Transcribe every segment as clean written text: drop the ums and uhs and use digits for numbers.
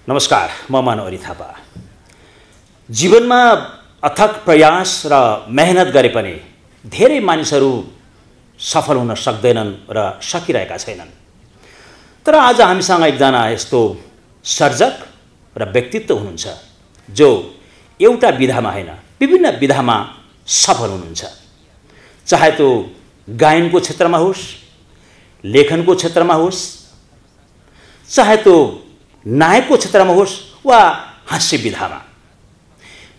नमस्कार, म मानवरी थापा। जीवनमा अथक प्रयास र मेहनत गरे पनि धेरै मानिसहरू सफल हुन सक्दैनन् र सकिरहेका छैनन्। तर आज हामीसँग एकजना यस्तो सर्जक र व्यक्तित्व हुनुहुन्छ जो एउटा विधामा हैन, विभिन्न विधामा सफल हुनुहुन्छ। चाहे त्यो गायनको क्षेत्रमा होस्, लेखनको क्षेत्रमा होस्, चाहे त्यो नायकको क्षेत्रमा होस् वा हास्य विधामा,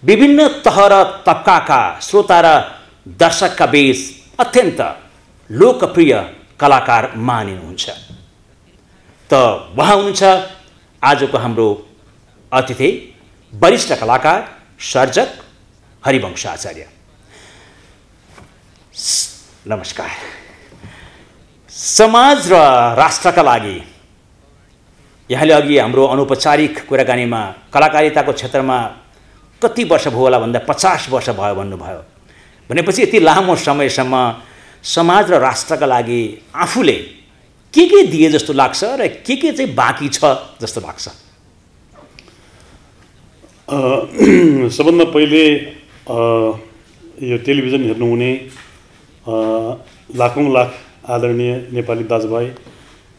विभिन्न तह र तबकाका श्रोता र दर्शकका बीच अत्यन्त लोकप्रिय कलाकार मानिनुहुन्छ। त उहाँ हुनुहुन्छ आजको हाम्रो अतिथि, वरिष्ठ कलाकार सर्जक हरिवंश आचार्य। नमस्कार। समाज र राष्ट्रका लागि यहाँले अघि हाम्रो अनौपचारिक कुराकानीमा कलाकारिताको क्षेत्रमा कति वर्ष भयो होला भन्दा 50 वर्ष भयो भन्नुभयो। भनेपछि यति लामो समयसम्म समाज र राष्ट्रका लागि आफूले के दिए जस्तो लाग्छ र के चाहिँ बाँकी छ जस्तो लाग्छ? सबभन्दा पहिले यो टेलिभिजन हेर्नुहुने लाखौं लाख आदरणीय नेपाली दाजुभाइ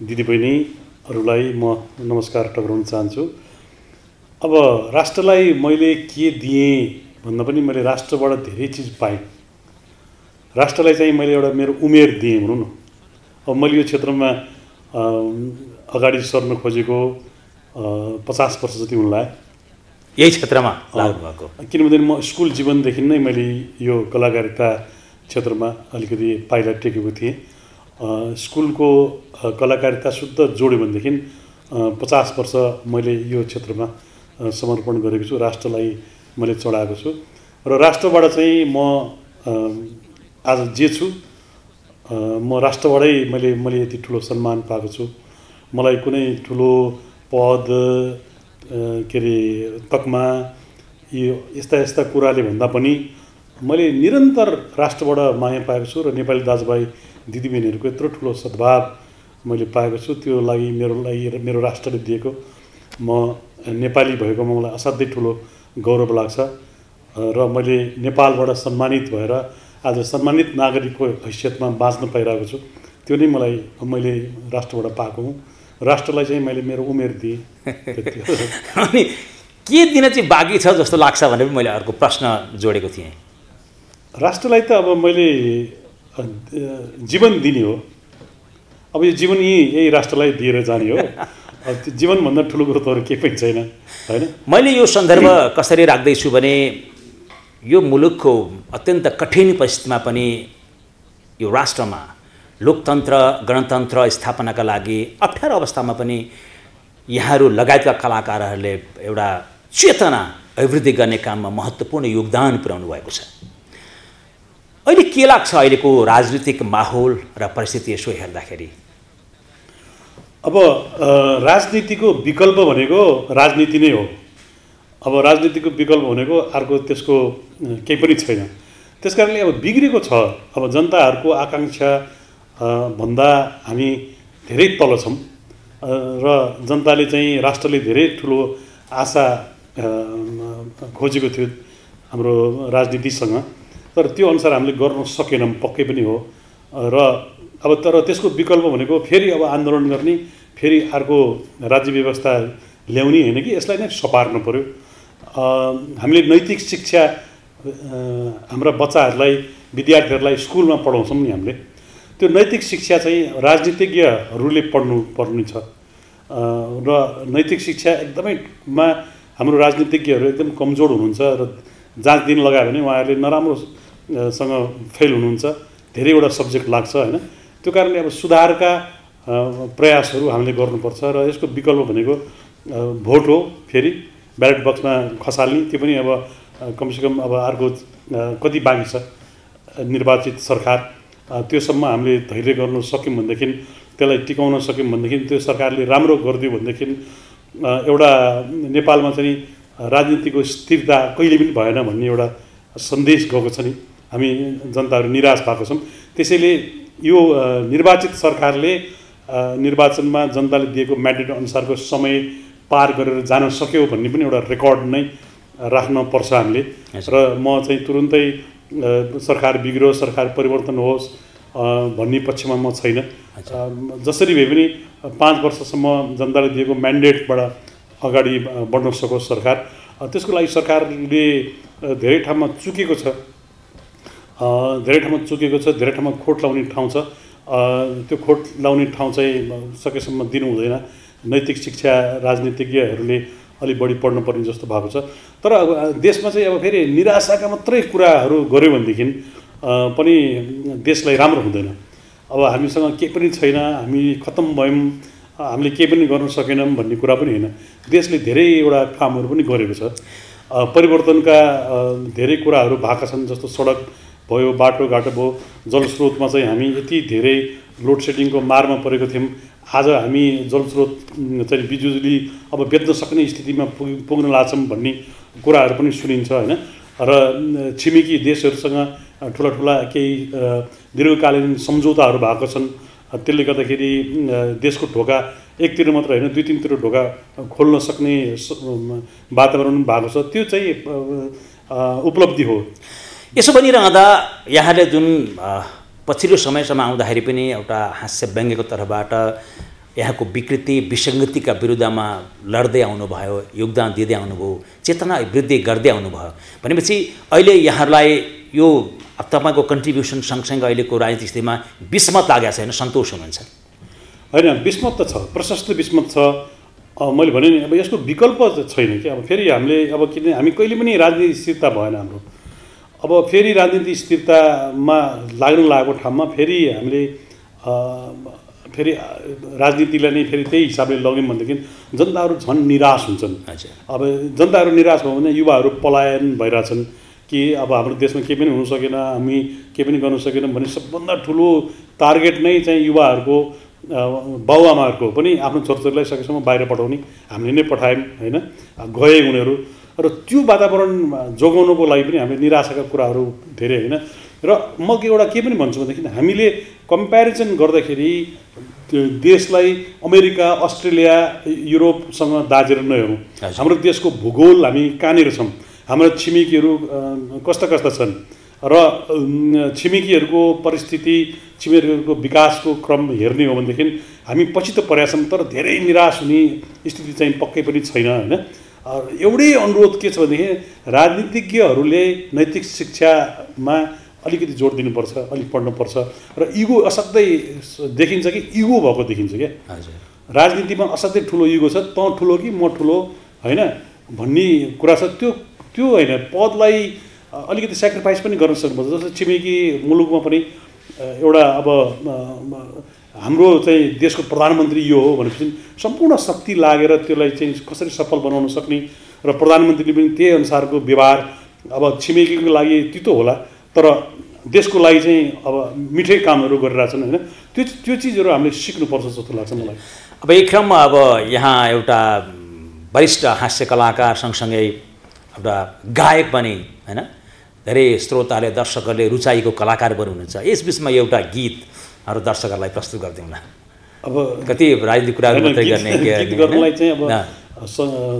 दिदीबहिनीहरूलाई म नमस्कार टक्राउन चाहन्छु। अब राष्ट्रलाई मैले के दिएँ भन्दा पनि मैले राष्ट्रबाट धेरै चिज पाएँ। राष्ट्रलाई चाहिँ मैले एउटा मेरो उमेर दिएँ भनौँ न। अब मैले यो क्षेत्रमा अगाडि सर्न खोजेको 50 वर्ष जति हुन लाग्यो यही क्षेत्रमा लाग्नु भएको। किनभने म स्कुल जीवनदेखि नै मैले यो कलाकारिता क्षेत्रमा अलिकति पाइला टेकेको थिएँ। स्कुलको कलाकारिता शुद्ध जोड्यो भनेदेखि 50 वर्ष मैले यो क्षेत्रमा समर्पण गरेको छु, राष्ट्रलाई मैले चढाएको छु र राष्ट्रबाट चाहिँ म आज जे छु म राष्ट्रबाटै मैले यति ठुलो सम्मान पाएको छु। मलाई कुनै ठुलो पद के अरे तकमा यो यस्ता कुराले भन्दा पनि मैले निरन्तर राष्ट्रबाट माया पाएको छु र नेपाली दाजुभाइ दिदीबहिनीहरूको यत्रो ठुलो सद्भाव मैले पाएको छु। त्यो लागि मेरो राष्ट्रले दिएको, म नेपाली भएकोमा मलाई असाध्यै ठुलो गौरव लाग्छ र मैले नेपालबाट सम्मानित भएर आज सम्मानित नागरिकको हैसियतमा बाँच्न पाइरहेको छु। त्यो नै मैले राष्ट्रबाट पाएको हुँ। राष्ट्रलाई चाहिँ मैले मेरो उमेर दिएँ। अनि के दिन चाहिँ बाँकी छ जस्तो लाग्छ भनेर मैले अर्को प्रश्न जोडेको थिएँ। राष्ट्रलाई त अब मैले जीवन दिने हो। अब यो जीवन यही राष्ट्रलाई दिएर जाने हो। अब जीवनभन्दा ठुलो कुरो त अरू केही पनि छैन, हैन? मैले यो सन्दर्भ कसरी राख्दैछु भने यो मुलुकको अत्यन्त कठिन परिस्थितिमा पनि यो राष्ट्रमा लोकतन्त्र गणतन्त्र स्थापनाका लागि अप्ठ्यारो अवस्थामा पनि यहाँहरू लगायतका कलाकारहरूले एउटा चेतना अभिवृद्धि गर्ने काममा महत्त्वपूर्ण योगदान पुर्याउनु भएको छ। अहिले के लाग्छ अहिलेको राजनीतिक माहौल र परिस्थिति यसो हेर्दाखेरि? अब राजनीतिको विकल्प भनेको राजनीति नै हो। अब राजनीतिको विकल्प भनेको अर्को त्यसको केही पनि छैन। त्यसकारणले अब बिग्रेको छ। अब जनताहरूको आकाङ्क्षा भन्दा हामी धेरै तल छौँ र जनताले चाहिँ राष्ट्रले धेरै ठुलो आशा खोजेको थियो हाम्रो राजनीतिसँग, तर त्यो अनुसार हामीले गर्न सकेनौँ, पक्कै पनि हो। र अब तर त्यसको विकल्प भनेको फेरि अब आन्दोलन गर्ने, फेरि अर्को राज्य व्यवस्था ल्याउने होइन कि यसलाई नै सपार्नु पर्यो। हामीले नैतिक शिक्षा हाम्रा बच्चाहरूलाई विद्यार्थीहरूलाई स्कुलमा पढाउँछौँ नि हामीले, त्यो नैतिक शिक्षा चाहिँ राजनीतिज्ञहरूले पढ्नु छ र नैतिक शिक्षा एकदमैमा हाम्रो राजनीतिज्ञहरू एकदम कमजोर हुनुहुन्छ र जाँच दिन लगायो भने उहाँहरूले नराम्रोसँग फेल हुनुहुन्छ। धेरैवटा सब्जेक्ट लाग्छ, होइन? त्यो कारणले अब सुधारका प्रयासहरू हामीले गर्नुपर्छ र यसको विकल्प भनेको भोट हो। फेरि ब्यालेट बक्समा खसाल्ने, त्यो पनि अब कमसेकम अब अर्को कति बाँकी छ निर्वाचित सरकार, त्योसम्म हामीले धैर्य गर्नु सक्यौँ भनेदेखि, त्यसलाई टिकाउन सक्यौँ भनेदेखि, त्यो सरकारले राम्रो गरिदियो भनेदेखि एउटा नेपालमा चाहिँ राजनीतिको स्थिरता कहिले पनि भएन भन्ने एउटा सन्देश गएको छ नि। हामी जनताहरू निराश भएको छौँ। त्यसैले यो निर्वाचित सरकारले निर्वाचनमा जनताले दिएको म्यान्डेट अनुसारको समय पार गरेर जान सक्यो भन्ने पनि एउटा रेकर्ड नै राख्न पर्छ हामीले। र म चाहिँ तुरुन्तै सरकार बिग्रियो, सरकार परिवर्तन होस् भन्ने पक्षमा म छैन। जसरी भए पनि 5 वर्षसम्म जनताले दिएको म्यान्डेटबाट अगाडि बढ्न सकोस् सरकार, त्यसको लागि सरकारले धेरै ठाउँमा चुकेको छ, धेरै ठाउँमा खोट लाउने ठाउँ छ। त्यो खोट लाउने ठाउँ चाहिँ सकेसम्म दिनु हुँदैन। नैतिक शिक्षा राजनीतिज्ञहरूले अलिक बढी पढ्नुपर्ने जस्तो भएको छ। तर अब देशमा चाहिँ अब फेरि निराशाका मात्रै कुराहरू गऱ्यो भनेदेखि पनि देशलाई राम्रो हुँदैन। अब हामीसँग केही पनि छैन, हामी खत्तम भयौँ, हामीले केही पनि गर्न सकेनौँ भन्ने कुरा पनि होइन। देशले धेरैवटा कामहरू पनि गरेको छ। परिवर्तनका धेरै कुराहरू भएका छन्, जस्तो सडक भयो, बाटोघाटो भयो, जलस्रोतमा चाहिँ हामी यति धेरै लोड सेडिङको मारमा परेको थियौँ। आज हामी जलस्रोत चाहिँ बिजुली अब बेच्न सक्ने स्थितिमा पुग्न लाग्छौँ भन्ने कुराहरू पनि सुनिन्छ होइन। र छिमेकी देशहरूसँग ठुला केही दीर्घकालीन सम्झौताहरू भएको छन्। त्यसले गर्दाखेरि देशको ढोका एकतिर मात्र होइन, 2-3तिर ढोका खोल्न सक्ने वातावरण भएको छ। त्यो चाहिँ उपलब्धि हो। यसो भनिरहँदा यहाँले जुन पछिल्लो समयसम्म आउँदाखेरि पनि एउटा हास्य व्यङ्ग्यको तर्फबाट यहाँको विकृति विसङ्गतिका विरुद्धमा लड्दै आउनुभयो, योगदान दिँदै आउनुभयो, चेतना वृद्धि गर्दै आउनुभयो भनेपछि अहिले यहाँहरूलाई यो तपाईँको कन्ट्रिब्युसन सँगसँगै अहिलेको राजनीतिक स्थितिमा विस्मत लागेको छैन, सन्तोष हुनुहुन्छ? होइन, विस्मत त छ, प्रशस्त विस्मत छ। मैले भने नि अब यसको विकल्प छैन कि। अब फेरि हामीले अब किन हामी कहिले पनि राजनीतिक स्थिरता भएन हाम्रो। अब फेरि राजनीतिक स्थिरतामा लाग्न लागेको ठाउँमा फेरि हामीले फेरि राजनीतिलाई नै फेरि त्यही हिसाबले लग्यौँ भनेदेखि जनताहरू झन् निराश हुन्छन्। अब जनताहरू निराश भयो भने युवाहरू पलायन भइरहेछन् कि अब हाम्रो देशमा केही पनि हुन सकेन, हामी केही पनि गर्न सकेनौँ भन्ने सबभन्दा ठुलो टार्गेट नै चाहिँ युवाहरूको बाबुआमाहरूको पनि आफ्नो छोराछोरीलाई सकेसम्म बाहिर पठाउने। हामीले नै पठायौँ होइन, गए उनीहरू। र त्यो वातावरण जोगाउनको लागि पनि हामीले निराशाका कुराहरू धेरै होइन। र म एउटा के पनि भन्छु भनेदेखि हामीले कम्पेरिजन गर्दाखेरि देशलाई अमेरिका, अस्ट्रेलिया, युरोपसँग दाजेर नहेरौँ। हाम्रो देशको भूगोल हामी कहाँनिर छौँ, हाम्रो छिमेकीहरू कस्ता छन् र छिमेकीहरूको परिस्थिति, छिमेकीहरूको विकासको क्रम हेर्ने हो भनेदेखि हामी पछि त परेका छौँ, तर धेरै निराश हुने स्थिति चाहिँ पक्कै पनि छैन होइन। एउटै अनुरोध के छ भनेदेखि राजनीतिज्ञहरूले नैतिक शिक्षामा अलिकति जोड दिनुपर्छ, अलिक पढ्नुपर्छ। र इगो असाध्यै देखिन्छ कि इगो भएको देखिन्छ क्या। राजनीतिमा असाध्यै ठुलो इगो छ, तँ ठुलो कि म ठुलो होइन भन्ने कुरा छ। त्यो होइन, पदलाई अलिकति सेक्रिफाइस पनि गर्न सक्नुपर्छ। जस्तो छिमेकी मुलुकमा पनि एउटा अब हाम्रो चाहिँ देशको प्रधानमन्त्री यो हो भनेपछि सम्पूर्ण शक्ति लागेर त्यसलाई चाहिँ कसरी सफल बनाउन सक्ने र प्रधानमन्त्रीले पनि त्यही अनुसारको व्यवहार। अब छिमेकीको लागि तितो होला तर देशको लागि चाहिँ अब मिठै कामहरू गरिरहेछन् होइन। त्यो चिजहरू हामीले सिक्नुपर्छ जस्तो लाग्छ मलाई। अब एक क्रममा अब यहाँ एउटा वरिष्ठ हास्य कलाकार सँगसँगै एउटा गायक पनि होइन, धेरै श्रोताले दर्शकहरूले रुचाएको कलाकार पनि हुनुहुन्छ। यस बिचमा एउटा गीत हाम्रो दर्शकहरूलाई प्रस्तुत गरिदिउँला। अब कति राजनीतिक कुराहरू मात्रै गर्ने गीत गर्नलाई चाहिँ अब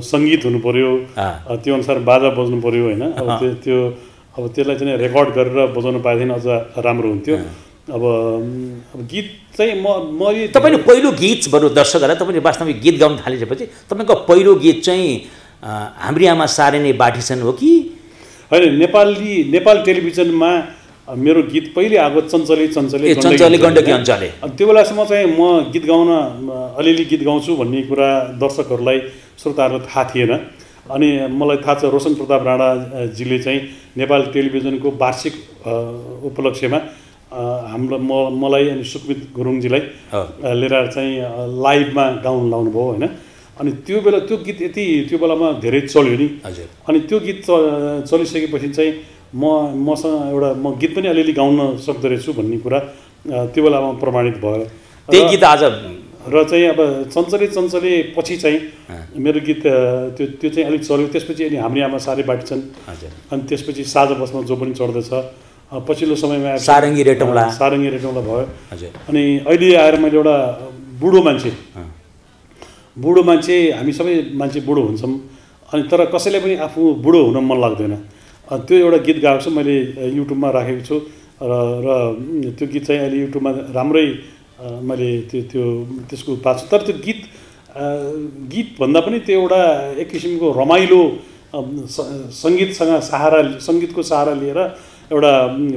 सङ्गीत हुनु पर्यो, त्यो अनुसार बाजा बज्नु पर्यो होइन। अब त्यो अब त्यसलाई चाहिँ रेकर्ड गरेर बजाउनु पाएदेखि अझ राम्रो हुन्थ्यो। अब गीत चाहिँ म तपाईँले पहिलो गीत बरु दर्शकहरूलाई तपाईँले वास्तविक गीत गाउन थालिसकेपछि तपाईँको पहिलो गीत चाहिँ हाम्री आमा सारे नै बाठी छन् हो कि होइन? नेपाल टेलिभिजनमा मेरो गीत पहिले आएको चञ्चले गण्डकी अञ्चले। त्यो बेलासम्म चाहिँ म गीत गाउन अलिअलि गीत गाउँछु भन्ने कुरा दर्शकहरूलाई, श्रोताहरूलाई थाहा थिएन। अनि मलाई थाहा छ रोशन प्रताप राणाजीले चाहिँ नेपाल टेलिभिजनको वार्षिक उपलक्ष्यमा हाम्रो मलाई अनि सुकमित गुरुङजीलाई लिएर चाहिँ लाइभमा गाउन लाउनुभयो होइन। अनि त्यो बेला त्यो गीत यति त्यो बेलामा धेरै चल्यो नि। अनि त्यो गीत चलिसकेपछि चाहिँ मसँग म गीत पनि अलिअलि गाउन सक्दो रहेछु भन्ने कुरा त्यो बेलामा प्रमाणित भयो। त्यही गीत आज र चाहिँ अब चञ्चले पछि चाहिँ मेरो गीत त्यो चाहिँ अलिक चल्यो। त्यसपछि अनि हाम्री आमा सारे बाटी छन्, अनि त्यसपछि साझा बसमा जो पनि चढ्दैछ, पछिल्लो समयमा सारङ्गी रेटौँला भयो। अनि अहिले आएर मैले एउटा बुढो मान्छे बुढो मान्छे हामी सबै मान्छे बुढो हुन्छौँ अनि तर कसैले पनि आफू बुढो हुन मन लाग्दैन त्यो एउटा गीत गाएको छु मैले युट्युबमा राखेको छु र त्यो गीत चाहिँ अहिले युट्युबमा राम्रै मैले त्यसको पाएको छु तर त्यो गीत भन्दा पनि त्यो एउटा एक किसिमको रमाइलो सङ्गीतको सहारा लिएर एउटा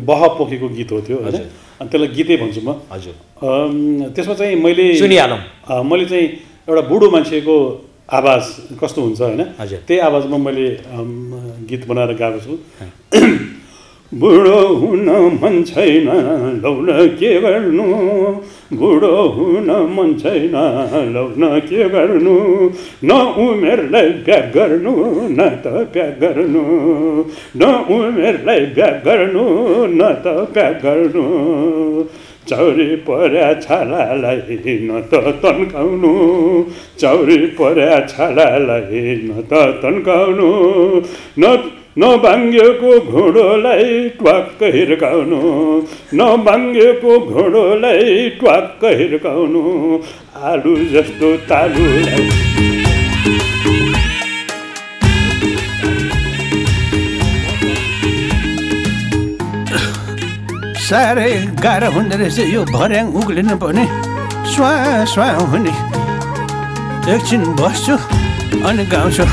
बह पोखेको गीत हो त्यो होइन अनि त्यसलाई गीतै भन्छु म हजुर त्यसमा चाहिँ मैले सुनिहालौँ मैले चाहिँ एउटा बुढो मान्छेको आवाज कस्तो हुन्छ होइन त्यही आवाजमा मैले गीत बनाएर गाएको छु बुढो हुन मन छैन लौन के गर्नु बुढो हुन मन छैन लौन के गर्नु न उमेरलाई ब्याग गर्नु न त ब्याग गर्नु न उमेरलाई ब्याग गर्नु न त ब्याग गर्नु चौरी पर्या छालालाई न त तन्काउनु चौरी पर्या छालालाई न त तन्काउनु नबाङ्गेको घोडोलाई ट्वाक्क हिर्काउनु नबाङ्गेको घोडोलाई ट्वाक्क हिर्काउनु आलु जस्तो तालुलाई साह्रै गाह्रो हुँदो रहेछ यो भर्याङ उक्लिनु पनि स्वा स्वा हुने एकछिन बस्छु अनि गाउँछु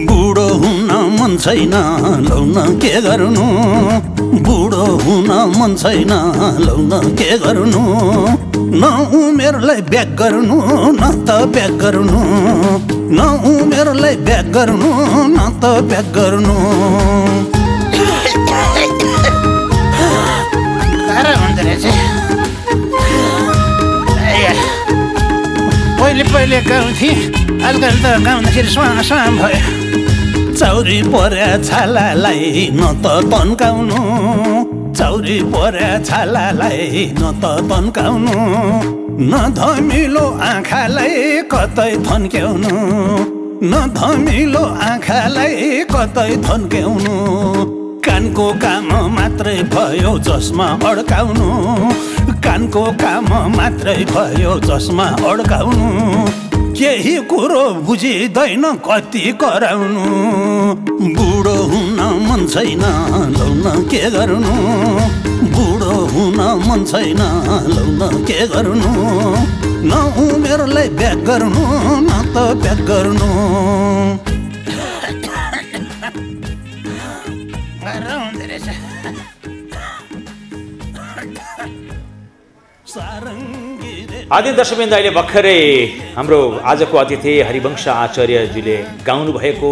बुढो हुन मन छैन लौन के गर्नु बुढो हुन मन छैन लौन के गर्नु न उमेरलाई ब्याग गर्नु न त ब्याग गर्नु न उमेरलाई ब्याग गर्नु न त ब्याग गर्नु गाह्रो हुँदो रहेछ पहिले गाउँथेँ आजकल त गाउँदाखेरि स्वा भयो चौरी पर्या छालालाई न त तन्काउनु चौरी पर्या छालालाई न त तन्काउनु न धमिलो आँखालाई कतै थन्क्याउनु न धमिलो आँखालाई कतै थन्क्याउनु कानको काम मात्रै भयो जसमा अड्काउनु कानको काम मात्रै भयो जसमा अड्काउनु केही कुरो बुझिँदैन कति कराउनु बुढो हुन मन छैन लौन के गर्नु बुढो हुन मन छैन लौन के गर्नु न उमेरलाई ब्याग गर्नु न त ब्याग गर्नु आदि दर्शकवृन्द अहिले भर्खरै हाम्रो आजको अतिथि हरिवंश आचार्यजीले गाउनुभएको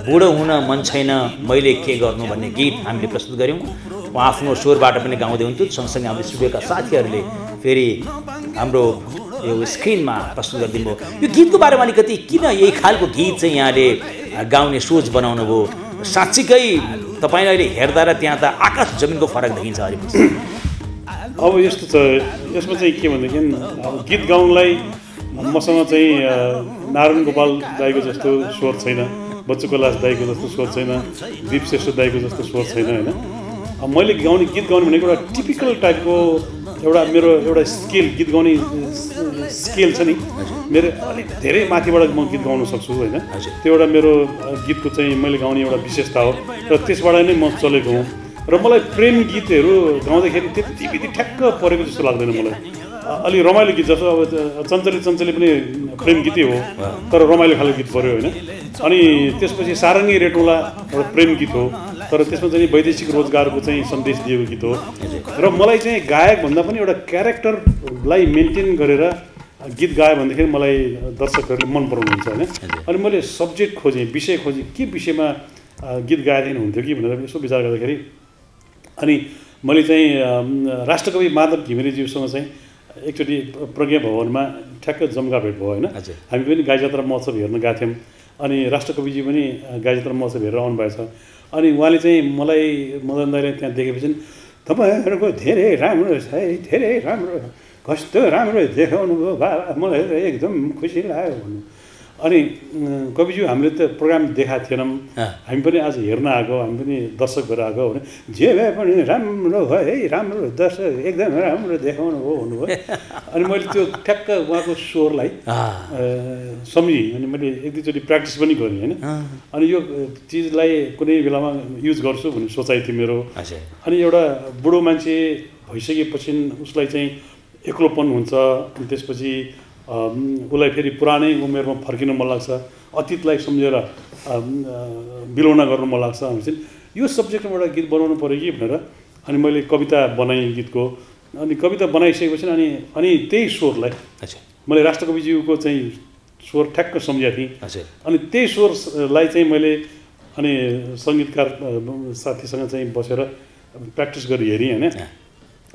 बुढो हुन मन छैन मैले के गर्नु भन्ने गीत हामीले प्रस्तुत गऱ्यौँ उहाँ आफ्नो स्वरबाट पनि गाउँदै हुन्थ्यो सँगसँगै हाम्रो स्टुडियोका साथीहरूले फेरि हाम्रो यो स्क्रिनमा प्रस्तुत गरिदिनु भयो यो गीतको बारेमा अलिकति किन यही खालको गीत चाहिँ यहाँले गाउने सोच बनाउनु भयो साँच्चीकै तपाईँले अहिले हेर्दा र त्यहाँ त आकाश जमिनको फरक देखिन्छ हरिवंश अब यस्तो छ यसमा चाहिँ के भनेदेखि अब गीत गाउनलाई मसँग चाहिँ नारायण गोपाल दाईको जस्तो स्वर छैन बच्चु कैलाश दाईको जस्तो स्वर छैन दीप श्रेष्ठ दाईको जस्तो स्वर छैन होइन अब मैले गीत गाउने भनेको एउटा टिपिकल टाइपको एउटा मेरो एउटा स्केल गीत गाउने स्केल छ नि मेरो अलिक धेरै माथिबाट म गीत गाउन सक्छु होइन त्यो एउटा मेरो गीतको चाहिँ मैले गाउने एउटा विशेषता हो र त्यसबाट नै म चलेको हुँ र मलाई प्रेम गीतहरू गाउँदाखेरि त्यति बिति ठ्याक्क परेको जस्तो लाग्दैन मलाई अलि रमाइलो गीत जस्तो अब चञ्चली पनि प्रेम गीतै हो तर रमाइलो खालको गीत पऱ्यो होइन अनि त्यसपछि सारङ्गी रेटोला एउटा प्रेम गीत हो तर त्यसमा चाहिँ वैदेशिक रोजगारको चाहिँ सन्देश दिएको गीत हो र मलाई चाहिँ गायक भन्दा पनि एउटा क्यारेक्टरलाई मेन्टेन गरेर गीत गायो भनेदेखि मलाई दर्शकहरूले मन पराउनुहुन्छ होइन अनि मैले सब्जेक्ट खोजेँ विषय खोजेँ के विषयमा गीत गाएदेखि हुन्थ्यो कि भनेर यसो विचार गर्दाखेरि अनि मैले चाहिँ राष्ट्रकवि माधव घिमिरेज्यूसँग चाहिँ एकचोटि प्रज्ञा भवनमा ठ्याक्क जम्का भेट भयो होइन हामी पनि गाई जात्रा महोत्सव हेर्न गएको थियौँ अनि राष्ट्रकविजी पनि गाई जात्रा महोत्सव हेरेर आउनुभएछ अनि उहाँले चाहिँ मलाई मदन दाईले त्यहाँ देखेपछि तपाईँहरूको धेरै राम्रो छ है धेरै राम्रो कस्तो राम्रो देखाउनु भयो बाबा मलाई एकदम खुसी लाग्यो भन्नु अनि कविज्यू हामीले त प्रोग्राम देखाएको थिएनौँ, हामी पनि आज हेर्न आएको, हामी पनि दर्शक भएर आएको भने जे भए पनि राम्रो भयो है, राम्रो दर्शक एकदम राम्रो देखाउनु हो भन्नुभयो। अनि मैले त्यो ठ्याक्क उहाँको स्वरलाई सम्झेँ अनि मैले एक दुईचोटि प्र्याक्टिस पनि गरेँ होइन। अनि यो चिजलाई कुनै बेलामा युज गर्छु भन्ने सोचाइ थियो मेरो। अनि एउटा बुढो मान्छे भइसकेपछि उसलाई चाहिँ एक्लोपन हुन्छ, अनि त्यसपछि उसलाई फेरि पुरानै उमेरमा फर्किन मन लाग्छ, अतीतलाई सम्झेर बिलौना गर्नु मन लाग्छ भनेपछि यो सब्जेक्टमा एउटा गीत बनाउनु पऱ्यो कि भनेर अनि मैले कविता बनाएँ गीतको। अनि कविता बनाइसकेपछि अनि त्यही स्वरलाई मैले राष्ट्रकविज्यूको चाहिँ स्वर ठ्याक्क सम्झेको थिएँ। अनि त्यही स्वरलाई चाहिँ मैले अनि सङ्गीतकार साथीसँग चाहिँ बसेर प्र्याक्टिस गरी हेरेँ होइन,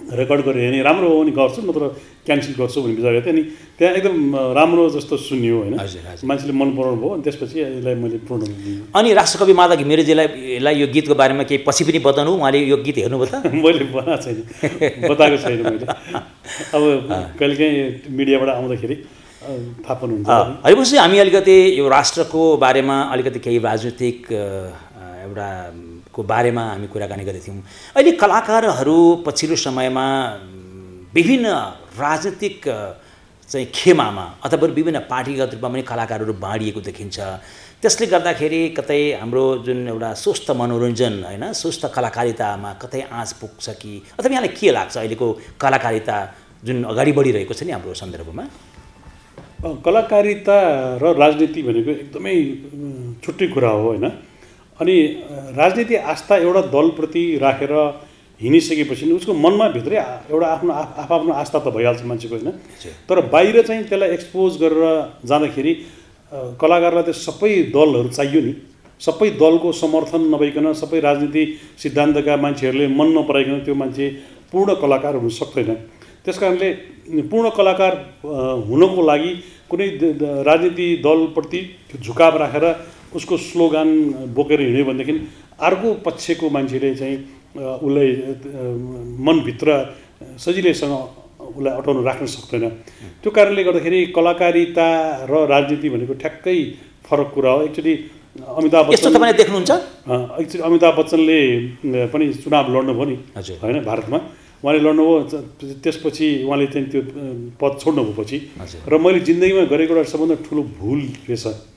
रेकर्ड गरेर हेर्ने राम्रो हो भने गर्छु, नत्र क्यान्सल गर्छु भन्ने विचार गरेको थिएँ। अनि त्यहाँ एकदम राम्रो जस्तो सुन्यो होइन, मान्छेले मन पराउनु भयो। अनि त्यसपछि यसलाई मैले पूर्ण दिएँ। अनि राष्ट्रकवि माधव घिमिरेजीलाई यो गीतको बारेमा केही पछि पनि बताउनु, उहाँले यो गीत हेर्नुभयो त? मैले बनाएको छैन, बताएको छैन मैले। अब कहिलेकाहीँ मिडियाबाट आउँदाखेरि थाहा पाउनुहुन्छ। भनेपछि हामी अलिकति यो राष्ट्रको बारेमा अलिकति केही राजनीतिक एउटा को बारेमा हामी कुराकानी गरेका थियौँ। अहिले कलाकारहरू पछिल्लो समयमा विभिन्न राजनीतिक चाहिँ खेमामा अथवा विभिन्न पार्टीगत रूपमा पनि कलाकारहरू बाँडिएको देखिन्छ। त्यसले गर्दाखेरि कतै हाम्रो जुन एउटा स्वस्थ मनोरञ्जन होइन, स्वस्थ कलाकारितामा कतै आँच पुग्छ कि, अथवा यहाँलाई के लाग्छ अहिलेको कलाकारिता जुन अगाडि बढिरहेको छ नि हाम्रो सन्दर्भमा? कलाकारिता र राजनीति भनेको एकदमै छुट्टै कुरा हो होइन। अनि राजनीति आस्था एउटा दलप्रति राखेर हिँडिसकेपछि उसको मनमा भित्रै एउटा आफ्नो आस्था त भइहाल्छ मान्छेको होइन। तर बाहिर चाहिँ त्यसलाई एक्सपोज गरेर जाँदाखेरि कलाकारलाई त सबै दलहरू चाहियो नि, सबै दलको समर्थन नभइकन सबै राजनीति सिद्धान्तका मान्छेहरूले मन नपराइकन त्यो मान्छे पूर्ण कलाकार हुन सक्दैन। त्यस कारणले पूर्ण कलाकार हुनको लागि कुनै राजनीति दलप्रति झुकाव राखेर उसको स्लोगान बोकेर हिँड्यो भनेदेखि अर्को पक्षको मान्छेले चाहिँ उसलाई मनभित्र सजिलैसँग उसलाई अटाउन राख्न सक्दैन। त्यो कारणले गर्दाखेरि कलाकारिता र राजनीति भनेको ठ्याक्कै फरक कुरा हो। एकचोटि अमिताभ बच्चन तपाईँले देख्नुहुन्छ, एकचोटि अमिताभ बच्चनले पनि चुनाव लड्नुभयो नि होइन भारतमा, उहाँले लड्नुभयो। त्यसपछि उहाँले चाहिँ त्यो पद छोड्नुभयो पछि। र मैले जिन्दगीमा गरेको एउटा सबभन्दा ठुलो भुल रहेछ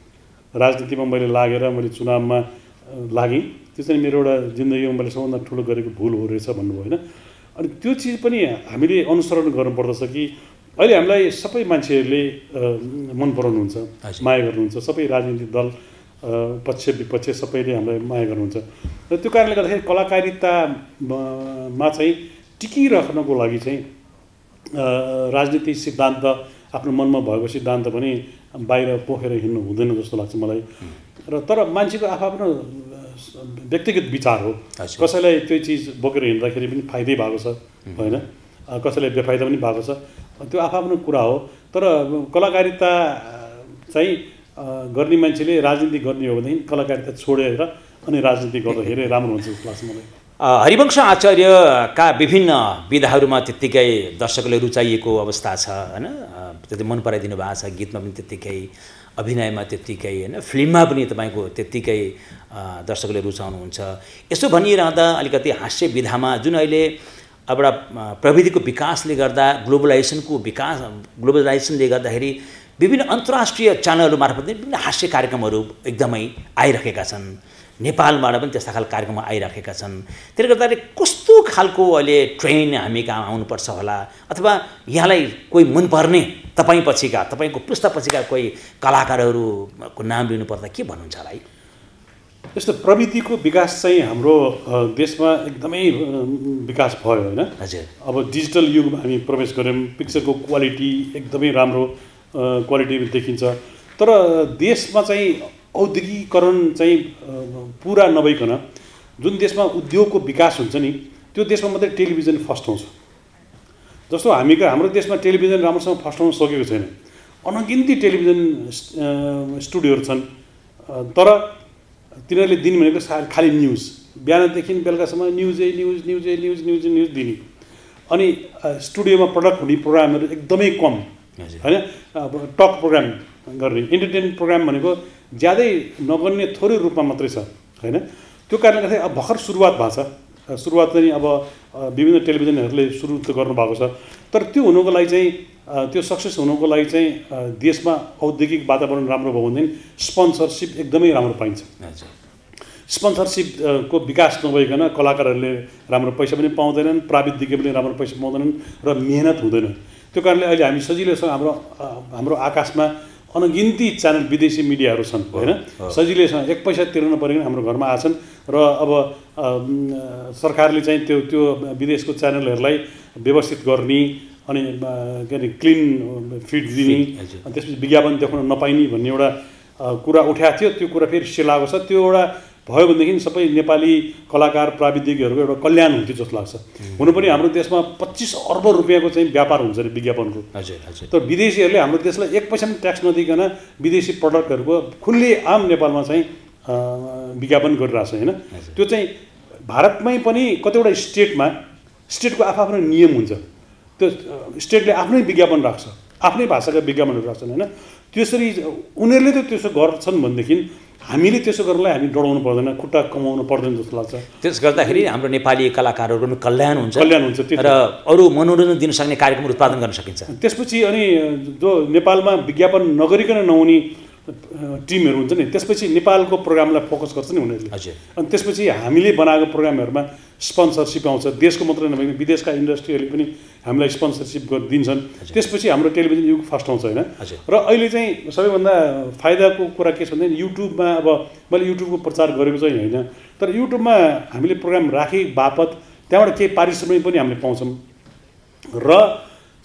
राजनीतिमा मैले लागेर मैले चुनावमा लागेँ, त्यो चाहिँ मेरो एउटा जिन्दगीमा मैले सबभन्दा ठुलो गरेको भुल हो रहेछ भन्नुभयो होइन। अनि त्यो चिज पनि हामीले अनुसरण गर्नुपर्दछ कि अहिले हामीलाई सबै मान्छेहरूले मन पराउनुहुन्छ, माया गर्नुहुन्छ, सबै राजनीतिक दल पक्ष विपक्ष सबैले हामीलाई माया गर्नुहुन्छ। र त्यो कारणले गर्दाखेरि कलाकारितामा चाहिँ टिकिराख्नको लागि चाहिँ राजनीतिक सिद्धान्त आफ्नो मनमा भएको सिद्धान्त पनि बाहिर पोखेर हिँड्नु हुँदैन जस्तो लाग्छ मलाई। र तर मान्छेको आफ्नो व्यक्तिगत विचार हो, कसैलाई त्यो चिज बोकेर हिँड्दाखेरि पनि फाइदै भएको छ होइन, कसैलाई बेफाइदा पनि भएको छ, त्यो आफ्नो कुरा हो। तर कलाकारिता चाहिँ गर्ने मान्छेले राजनीति गर्ने हो भनेदेखि कलाकारिता छोडेर अनि राजनीति गर्दाखेरि राम्रो हुन्छ जस्तो लाग्छ मलाई। हरिवंश आचार्यका विभिन्न विधाहरूमा त्यत्तिकै दर्शकले रुचाइएको अवस्था छ होइन, त्यति मन पराइदिनु भएको छ, गीतमा पनि त्यत्तिकै, अभिनयमा त्यत्तिकै होइन, फिल्ममा पनि तपाईँको त्यत्तिकै दर्शकले रुचाउनुहुन्छ। यसो भनिरहँदा अलिकति हास्य विधामा जुन अहिले अब एउटा प्रविधिको विकासले गर्दा ग्लोबलाइजेसनले गर्दाखेरि विभिन्न अन्तर्राष्ट्रिय च्यानलहरू मार्फत विभिन्न हास्य कार्यक्रमहरू एकदमै आइरहेका छन्, नेपालबाट पनि त्यस्ता खालको कार्यक्रम आइरहेका छन्। त्यसले गर्दाखेरि कस्तो खालको अहिले ट्रेन हामी कहाँ आउनुपर्छ होला, अथवा यहाँलाई कोही मनपर्ने तपाईँको पुस्तापछिका कोही कलाकारहरूको नाम लिनुपर्दा के भन्नुहुन्छ होला? यस्तो प्रविधिको विकास चाहिँ हाम्रो देशमा एकदमै विकास भयो होइन। अब डिजिटल युगमा हामी प्रवेश गऱ्यौँ, पिक्चरको क्वालिटी एकदमै राम्रो क्वालिटी देखिन्छ। तर देशमा चाहिँ औद्योगिकरण चाहिँ पुरा नभइकन जुन देशमा उद्योगको विकास हुन्छ नि त्यो देशमा मात्रै टेलिभिजन फर्स्ट आउँछ। जस्तो हाम्रो देशमा टेलिभिजन राम्रोसँग फर्स्ट आउन सकेको छैन, अनगिन्ती टेलिभिजन स्टुडियोहरू छन्, तर तिनीहरूले दिने भनेको खालि न्युज, बिहानदेखि बेलुकासम्म न्युज दिने। अनि स्टुडियोमा प्रडक्ट हुने प्रोग्रामहरू एकदमै कम होइन। अब टक प्रोग्राम गर्ने इन्टरटेनमेन्ट प्रोग्राम भनेको ज्यादै नगर्ने थोरै रूपमा मात्रै छ हैन। त्यो कारणले गर्दा अब भर्खर सुरुवात भएको छ। सुरुवात चाहिँ अब विभिन्न टेलिभिजनहरूले सुरु त गर्नुभएको छ, तर त्यो हुनुको लागि चाहिँ त्यो सक्सेस हुनुको लागि चाहिँ देशमा औद्योगिक वातावरण राम्रो भयो भनेदेखि स्पोन्सरसिप एकदमै राम्रो पाइन्छ। स्पोन्सरसिपको विकास नभइकन कलाकारहरूले राम्रो पैसा पनि पाउँदैनन्, प्राविधिकले पनि राम्रो पैसा पाउँदैनन् र मेहनत हुँदैन। त्यो कारणले अहिले हामी सजिलैसँग हाम्रो आकाशमा अनगिन्ती च्यानल विदेशी मिडियाहरू छन् होइन। सजिलैसँग एक पैसा तिर्नु परेन हाम्रो घरमा आछन् र अब सरकारले चाहिँ त्यो विदेशको च्यानलहरूलाई व्यवस्थित गर्ने अनि के अरे क्लिन फिड दिने अनि त्यसपछि विज्ञापन देखाउन नपाइने भन्ने एउटा कुरा उठाएको थियो। त्यो कुरा फेरि सेलाएको छ। त्यो एउटा भयो भनेदेखि सबै नेपाली कलाकार प्राविधिकहरूको एउटा कल्याण हुन्थ्यो जस्तो लाग्छ। हुनु पनि हाम्रो देशमा 25 अर्ब रुपियाँको चाहिँ व्यापार हुन्छ अरे विज्ञापनको। तर विदेशीहरूले हाम्रो देशलाई एक पैसा पनि ट्याक्स नदिकन विदेशी प्रडक्टहरूको खुल्ले आम नेपालमा चाहिँ विज्ञापन गरिरहेछ होइन। त्यो चाहिँ भारतमै पनि कतिवटा स्टेटको आफ्नो नियम हुन्छ। त्यो स्टेटले आफ्नै विज्ञापन राख्छ, आफ्नै भाषाका विज्ञापनहरू राख्छन् होइन। त्यसरी उनीहरूले त त्यसो गर्छन् भनेदेखि हामीले त्यसो गर्नलाई हामी डराउनु पर्दैन, खुट्टा कमाउनु पर्दैन जस्तो लाग्छ। त्यस गर्दाखेरि हाम्रो नेपाली कलाकारहरूको पनि कल्याण हुन्छ र अरू मनोरञ्जन दिन सक्ने कार्यक्रम उत्पादन गर्न सकिन्छ। त्यसपछि अनि जो नेपालमा विज्ञापन नगरिकन नहुने टिमहरू हुन्छ नि, त्यसपछि नेपालको प्रोग्रामलाई फोकस गर्छ नि उनीहरूले। अनि त्यसपछि हामीले बनाएको प्रोग्रामहरूमा स्पोन्सरसिप आउँछ। देशको मात्रै नभए विदेशका इन्डस्ट्रीहरूले पनि हामीलाई स्पोन्सरसिप दिन्छन्। त्यसपछि हाम्रो टेलिभिजन युग फर्स्ट आउँछ होइन। र अहिले चाहिँ सबैभन्दा फाइदाको कुरा के छ भने युट्युबमा अब मैले युट्युबको प्रचार गरेको चाहिँ होइन, तर युट्युबमा हामीले प्रोग्राम राखे बापत त्यहाँबाट केही पारिश्रमिक पनि हामीले पाउँछौँ र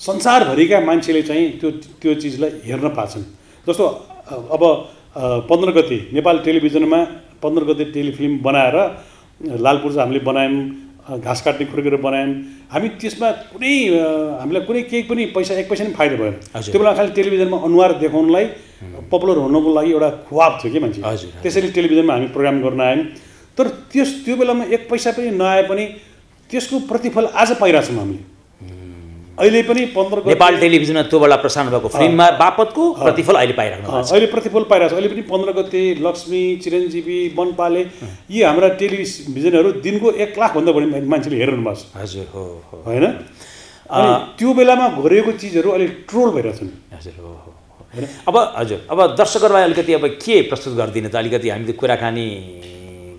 संसारभरिका मान्छेले चाहिँ त्यो चिजलाई हेर्न पाछन्। जस्तो अब 15 गते नेपाल टेलिभिजनमा 15 गते टेलिफिल्म बनाएर लालपुर्जा हामीले बनायौँ, घाँस काट्ने खुर्केर बनायौँ हामी। त्यसमा कुनै हामीलाई कुनै केही पनि एक पैसा पनि फाइदा भएन। त्यो बेला खालि टेलिभिजनमा अनुहार देखाउनलाई पपुलर हुनको लागि एउटा खुवाब थियो कि मान्छे, त्यसैले टेलिभिजनमा हामी प्रोग्राम गर्न आयौँ। तर त्यो बेलामा एक पैसा पनि नआए पनि त्यसको प्रतिफल आज पाइरहेछौँ हामीले। अहिले पनि 15 गते नेपाल टेलिभिजनमा त्यो बेला प्रसारण भएको फिल्ममा बापतको प्रतिफल अहिले पाइराख्नु भएको छ। अहिले प्रतिफल पाइरहेको छ। अहिले पनि 15 गते लक्ष्मी, चिरञ्जीवी, वनपाले यी हाम्रा टेलिभिजनहरू दिनको 1 लाखभन्दा बढी मान्छेले हेरिरहनु भएको छ। हजुर हो होइन। अनि त्यो बेलामा गरिएको चिजहरू अहिले ट्रोल भइरहेछन्। हजुर हो अब दर्शकहरूलाई अलिकति अब के प्रस्तुत गरिदिने त अलिकति हामीले कुराकानी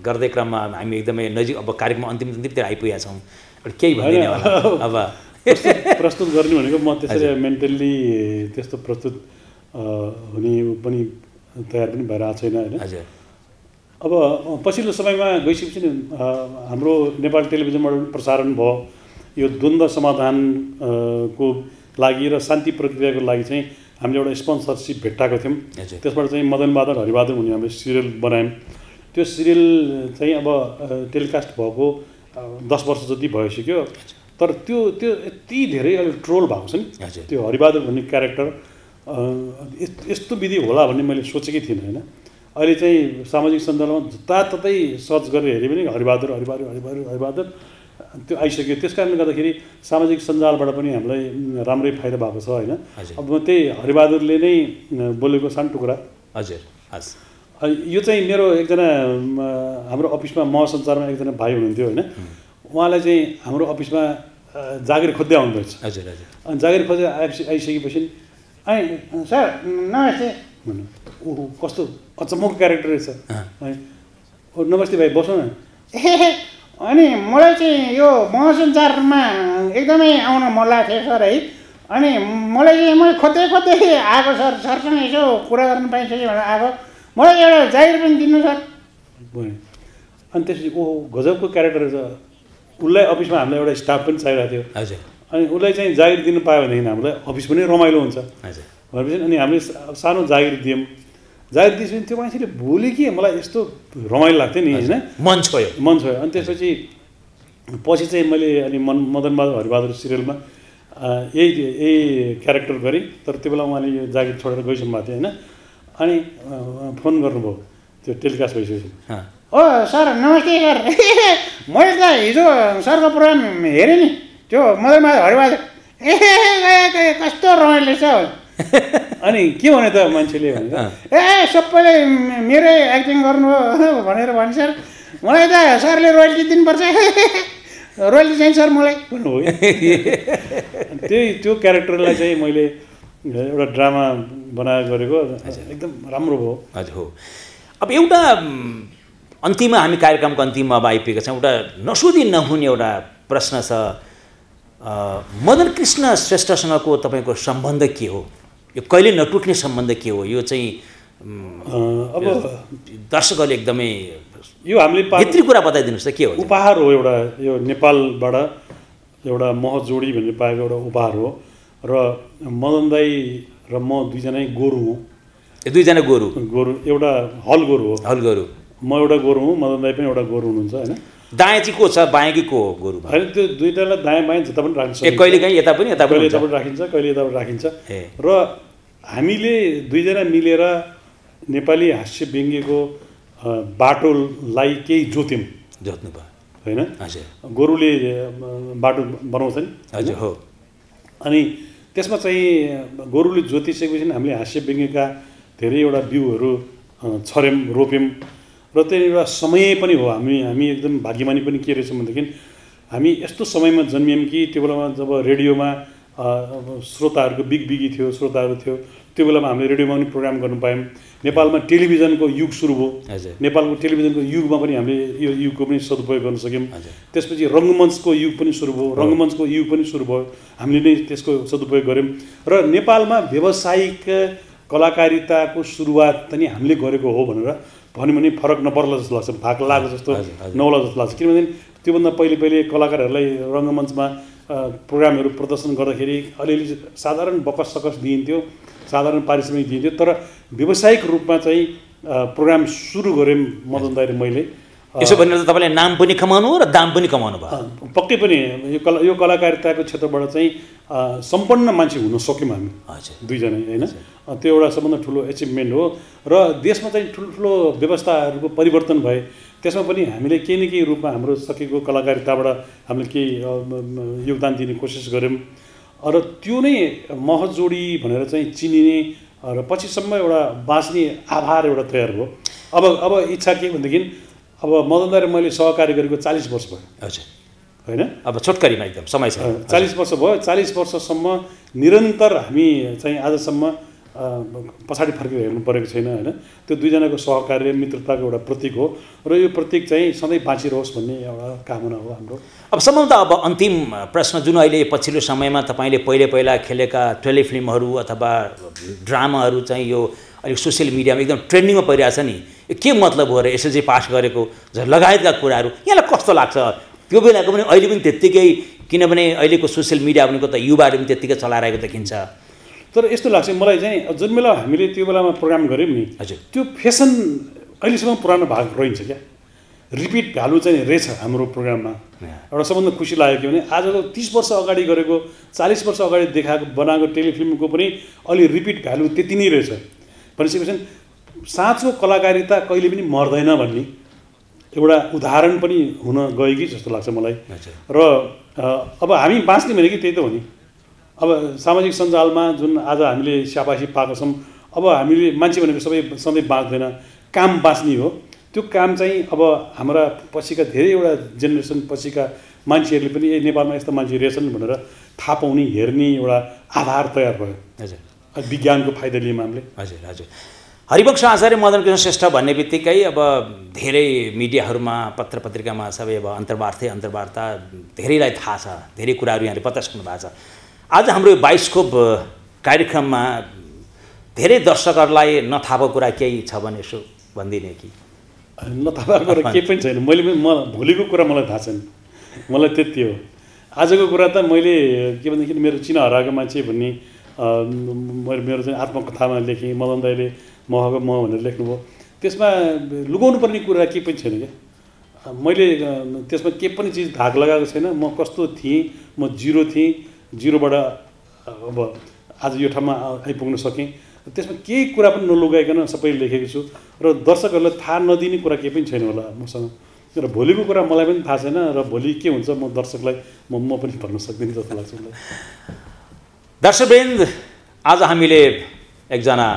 गर्दै क्रममा हामी एकदमै नजिक अब कार्यक्रम अन्तिमतिर आइपुगेका छौँ। केही भनिदिने होला अब प्रस्तुत गर्ने भनेको म त्यसरी मेन्टल्ली त्यस्तो प्रस्तुत हुने पनि तयार पनि भएर आएको छैन होइन। अब पछिल्लो समयमा गइसकेपछि हाम्रो नेपाल टेलिभिजनबाट पनि प्रसारण भयो यो द्वन्द्व समाधानको लागि र शान्ति प्रक्रियाको लागि चाहिँ हामीले एउटा स्पोन्सरसिप भेट्टाएको थियौँ। त्यसबाट चाहिँ मदनबहादुर हरिबहादुर हुने हामीले सिरियल बनायौँ। त्यो सिरियल चाहिँ अब टेलिकास्ट भएको 10 वर्ष जति भइसक्यो। तर त्यो यति धेरै अहिले ट्रोल भएको छ नि। त्यो हरिबहादुर भन्ने क्यारेक्टर यस्तो विधि होला भन्ने मैले सोचेकै थिइनँ होइन। अहिले चाहिँ सामाजिक सञ्जालमा जताततै सर्च गरेर हेऱ्यो भने हरिबहादुर त्यो आइसक्यो। त्यस कारणले गर्दाखेरि सामाजिक सञ्जालबाट पनि हामीलाई राम्रै फाइदा भएको छ होइन। अब त्यही हरिबहादुरले नै बोलेको सानो टुक्रा। यो चाहिँ मेरो एकजना हाम्रो अफिसमा महसञ्चारमा एकजना भाइ हुनुहुन्थ्यो होइन। उहाँलाई चाहिँ हाम्रो अफिसमा जागिर खोज्दै आउनुभएछ। अनि जागिर खोज्दै आइसकेपछि सर नमस्ते भन्नु। ओहो कस्तो अचम्मको क्यारेक्टर रहेछ। नमस्ते भाइ बसौँ न। अनि मलाई चाहिँ यो महसञ्चारमा एकदमै आउन मन लाग्थ्यो सर है। अनि मलाई चाहिँ मैले खोज्दै आएको सरसँग यसो कुरा गर्न पाइन्छ कि भनेर आएको। मलाई एउटा जागिर पनि दिनु सर। अनि त्यसपछि ओहो गजबको क्यारेक्टर रहेछ। उसलाई अफिसमा हामीलाई एउटा स्टाफ पनि चाहिरहेको थियो। अनि उसलाई चाहिँ जागिर दिनु पायो भनेदेखि हामीलाई अफिस पनि रमाइलो हुन्छ भनेपछि अनि हामीले सानो जागिर दियौँ। जागिर दिएपछि त्यो मान्छेले भोलि के मलाई यस्तो रमाइलो लाग्थ्यो नि होइन, मन छोयो। अनि त्यसपछि चाहिँ मैले अनि मदनबहादुर हरिबहादुर सिरियलमा यही क्यारेक्टर गरेँ। तर त्यो बेला उहाँले यो जागिर छोडेर गइसक्नु भएको थियो होइन। अनि फोन गर्नुभयो त्यो टेलिकास्ट भइसकेपछि। ओ सर नमस्ते सर। मैले त हिजो सरको प्रोग्राम हेरेँ नि त्यो मदनबहादुर हरिबहादुर। कस्तो रमाइलो छ। अनि के भने त मान्छेले भनेर ए सबैले मेरै एक्टिङ गर्नुभयो भनेर भन्छ सर मलाई त सरले रोयल्टी दिनुपर्छ रोयल्टी चाहिन्छ सर मलाई भन्नुभयो त्यो क्यारेक्टरलाई चाहिँ मैले एउटा ड्रामा बनाएर गरेको एकदम राम्रो भयो। हजुर हो। अब एउटा अन्तिममा हामी कार्यक्रमको अन्तिममा अब आइपुगेका छौँ। एउटा नसोधी नहुने एउटा प्रश्न छ, मदन कृष्ण श्रेष्ठसँगको तपाईँको सम्बन्ध के हो? यो कहिले नटुट्ने सम्बन्ध के हो? यो चाहिँ अब दर्शकहरूले एकदमै यो हामीले भित्री कुरा बताइदिनुहोस् त के हो? उपहार हो एउटा, यो नेपालबाट एउटा महजोडी भनेर पाएको एउटा उपहार हो र मदन दाई र म दुईजनै गोरु हौँ। दुईजना गोरु एउटा हल गोरु हो। हल गोरु म एउटा गोरु हुँ, मदन दाई पनि एउटा गोरु हुनुहुन्छ होइन। दायाँ चाहिँ को छ, बायाँ कि को हो गोरु? होइन त्यो दुईटालाई दायाँ बायाँ जता पनि राखिन्छ। कहिले काहीँ यता पनि कहिले यताबाट राखिन्छ, कहिले यताबाट राखिन्छ। र हामीले दुईजना मिलेर नेपाली हास्य व्यङ्ग्यको बाटोलाई केही जोत्यौँ। जोत्नु भयो होइन? हजुर। गोरुले बाटो बनाउँछ नि। हजुर हो। अनि त्यसमा चाहिँ गोरुले जोतिसकेपछि हामीले हास्य व्यङ्ग्यका धेरैवटा बिउहरू छर्यौँ, रोप्यौँ र त्यो एउटा समय पनि हो। हामी एकदम भाग्यमानी पनि के रहेछ भनेदेखि हामी यस्तो समयमा जन्मियौँ कि त्यो बेलामा जब रेडियोमा श्रोताहरूको बिगी थियो, श्रोताहरू थियो, त्यो बेलामा हामीले रेडियोमा पनि प्रोग्राम गर्नु पायौँ। नेपालमा टेलिभिजनको युग सुरु भयो। नेपालको टेलिभिजनको युगमा पनि हामीले यो युगको पनि सदुपयोग गर्न सक्यौँ। त्यसपछि रङ्गमञ्चको युग पनि सुरु भयो, रङ्गमञ्चको युग पनि सुरु भयो, हामीले नै त्यसको सदुपयोग गऱ्यौँ। र नेपालमा व्यावसायिक कलाकारिताको सुरुवात पनि हामीले गरेको हो भनेर भन्यो भने फरक नपर्ला जस्तो लाग्छ, भाग लागेको जस्तो नहोला जस्तो लाग्छ। किनभने त्योभन्दा पहिले कलाकारहरूलाई रङ्गमञ्चमा प्रोग्रामहरू प्रदर्शन गर्दाखेरि अलिअलि साधारण बकस सकस दिइन्थ्यो, साधारण पारिश्रमिक दिइन्थ्यो। तर व्यावसायिक रूपमा चाहिँ प्रोग्राम सुरु गऱ्यौँ मदन दाइ र मैले। यसो भनेर तपाईँले नाम पनि कमाउनु र दाम पनि कमाउनु भयो। पक्कै पनि यो कलाकारिताको क्षेत्रबाट चाहिँ सम्पन्न मान्छे हुन सक्यौँ हामी दुईजना होइन। त्यो एउटा सबभन्दा ठुलो एचिभमेन्ट हो। र देशमा चाहिँ ठुल्ठुलो व्यवस्थाहरूको परिवर्तन भए त्यसमा पनि हामीले केही न केही रूपमा हाम्रो सकेको कलाकारिताबाट हामीले केही योगदान दिने कोसिस गऱ्यौँ। र त्यो नै महजोडी भनेर चाहिँ चिनिने र पछिसम्म एउटा बाँच्ने आधार एउटा तयार भयो। अब इच्छा के भनेदेखि अब मदन दाइ र मैले सहकार्य गरेको 40 वर्ष भयो। हजुर होइन? अब छोटकरीमा एकदम समय छ। 40 वर्ष भयो। 40 वर्षसम्म निरन्तर हामी चाहिँ आजसम्म पछाडि फर्केर हेर्नु परेको छैन होइन। त्यो दुईजनाको सहकार्य मित्रताको एउटा प्रतीक हो र यो प्रतीक चाहिँ सधैँ बाँचिरहोस् भन्ने एउटा कामना हो हाम्रो। अब सम्भवतः अब अन्तिम प्रश्न, जुन अहिले पछिल्लो समयमा तपाईँले पहिला खेलेका टेलिफिल्महरू अथवा ड्रामाहरू चाहिँ यो अलिक सोसियल मिडियामा एकदम ट्रेन्डिङमा परिरहेछ नि, के मतलब हो र एसएलजी पास गरेको लगायतका कुराहरू यहाँलाई कस्तो लाग्छ? त्यो बेलाको पनि अहिले पनि त्यत्तिकै, किनभने अहिलेको सोसियल मिडिया भनेको त युवाहरू पनि त्यत्तिकै चलाइरहेको देखिन्छ। तर यस्तो लाग्छ मलाई चाहिँ जुन बेला हामीले त्यो बेलामा प्रोग्राम गऱ्यौँ नि, हजुर, त्यो फेसन अहिलेसम्म पुरानो भाग रहन्छ क्या। रिपिट भ्यालु चाहिँ रहेछ हाम्रो प्रोग्राममा। एउटा सबभन्दा खुसी लाग्यो कि भने आजको 30 वर्ष अगाडि गरेको, 40 वर्ष अगाडि देखाएको बनाएको टेलिफिल्मको पनि अलि रिपिट भ्यालु त्यति नै रहेछ। भनिसकेपछि साँचो कलाकारिता कहिले पनि मर्दैन भन्ने एउटा उदाहरण पनि हुन गयो कि जस्तो लाग्छ मलाई। र अब हामी बाँच्ने भनेको त्यही त हो नि। अब सामाजिक सञ्जालमा जुन आज हामीले स्याबासी पाएको छौँ, अब हामीले मान्छे भनेको सधैँ बाँच्दैन, काम बाँच्ने हो। त्यो काम चाहिँ अब हाम्रा पछिका धेरैवटा जेनेरेसन पछिका मान्छेहरूले पनि नेपालमा यस्तो मान्छे रहेछन् भनेर थाहा पाउने, हेर्ने एउटा आधार तयार भयो। हजुर, विज्ञानको फाइदा लियौँ हामीले। हजुर हजुर। हरिवंश आचार्य मदन कृष्ण श्रेष्ठ भन्ने बित्तिकै अब धेरै मिडियाहरूमा, पत्र पत्रिकामा सबै अब अन्तर्वार्ता धेरैलाई थाहा छ, धेरै कुराहरू यहाँले प्रदर्शन भएको छ। आज हाम्रो बाइस्कोप कार्यक्रममा धेरै दर्शकहरूलाई नथाहा भएको कुरा केही छ भने यसो भनिदिने कि? नथाहा भएको कुरा केही पनि छैन। भोलिको कुरा मलाई थाहा छैन, मलाई त्यति हो। आजको कुरा त मैले के भनेदेखि मेरो चिना हराएको मान्छे भन्ने मेरो चाहिँ आत्मकथामा लेखेँ, मदन दाइले महको म भनेर लेख्नुभयो। त्यसमा लुगाउनु पर्ने कुरा केही पनि छैन क्या। मैले त्यसमा केही पनि चिज धाग लगाएको छैन। म कस्तो थिएँ, म जिरो थिएँ, जिरोबाट अब आज यो ठाउँमा आइपुग्न सकेँ। त्यसमा केही कुरा पनि नलुगाइकन सबै लेखेको छु र दर्शकहरूलाई थाहा नदिने कुरा केही पनि छैन होला मसँग। र भोलिको कुरा मलाई पनि थाहा छैन र भोलि के हुन्छ म दर्शकलाई म पनि भन्न सक्दिनँ जस्तो लाग्छ मलाई। दर्शकवृन्द, आज हामीले एकजना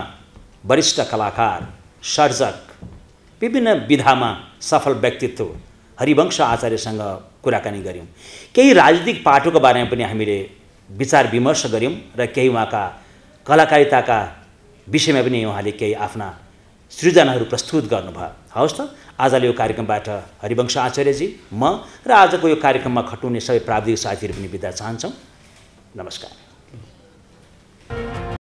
वरिष्ठ कलाकार, सर्जक, विभिन्न विधामा सफल व्यक्तित्व हरिवंश आचार्यसँग कुराकानी गऱ्यौँ। केही राजनीतिक पाटोको बारेमा पनि हामीले विचार विमर्श गऱ्यौँ र केही उहाँका कलाकारिताका विषयमा पनि उहाँले केही आफ्ना सृजनाहरू प्रस्तुत गर्नुभयो। हवस् त, आजले यो कार्यक्रमबाट हरिवंश आचार्यजी, म र आजको यो कार्यक्रममा खट्नुहुने सबै प्राविधिक साथीहरू पनि बिदा चाहन्छौँ। नमस्कार।